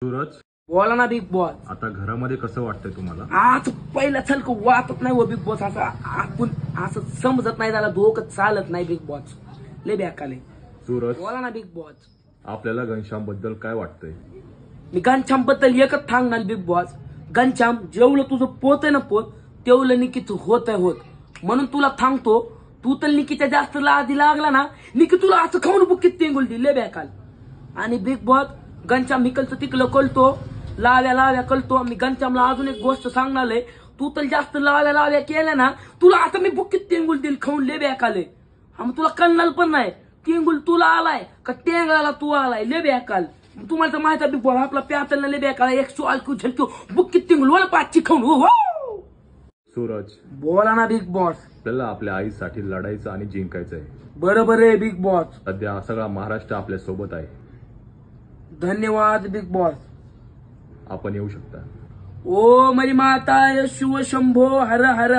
सूरज, बोला ना big boss. आता घरामध्ये कसं वाटतंय तुम्हाला? आज पहिला छलक वाटत नाही हो बिग बॉस. असा आपण असं समजत नाही त्याला डोकं चालत नाही बिग बॉस. लय बेकाले. सूरज, बोला ना बिग बॉस. आपल्याला घनश्याम बद्दल काय वाटतंय? मी घनश्याम बद्दल एकच सांगणार बिग बॉस. घनश्याम जेवढं तुझं पोत आहे ना पोत तेवढं निकीच होत आहे होत. म्हणून तुला सांगतो, तू तर निकीच्या जास्त आधी लागला ना, निकी तुला असं खाऊन बुकीत टेंगुल दिले बेकाल. आणि बिग बॉस घनश्याम हिकलचं तिकलं कळतो, लाव्या कळतो. मी घनश्यामला अजून एक गोष्ट सांगणार आहे, तू तर जास्त लाव्या केल्या ना, तुला आता मी बुकीत टेंगुल दिल खाऊन ले बेकाले. मग तुला कळणार पण नाही टेंगुल तुला आलाय का टेंगळाला तू आलाय. ले बेकाल. तुम्हाला तर माहिती आहे बिग बॉस आपला प्यातल ले बेकाल 100 झलक्यू बुकीत टेंगुल वर पाचची खाऊन. हो सूरज, बोला ना बिग बॉस. आपल्याला आपल्या आईसाठी लढायचं आणि जिंकायचं आहे. बरोबर आहे बिग बॉस. सध्या सगळा महाराष्ट्र आपल्या सोबत आहे. धन्यवाद बिग बॉस. आपण येऊ शकता. ओ मरी माता शिव शंभो हर हर.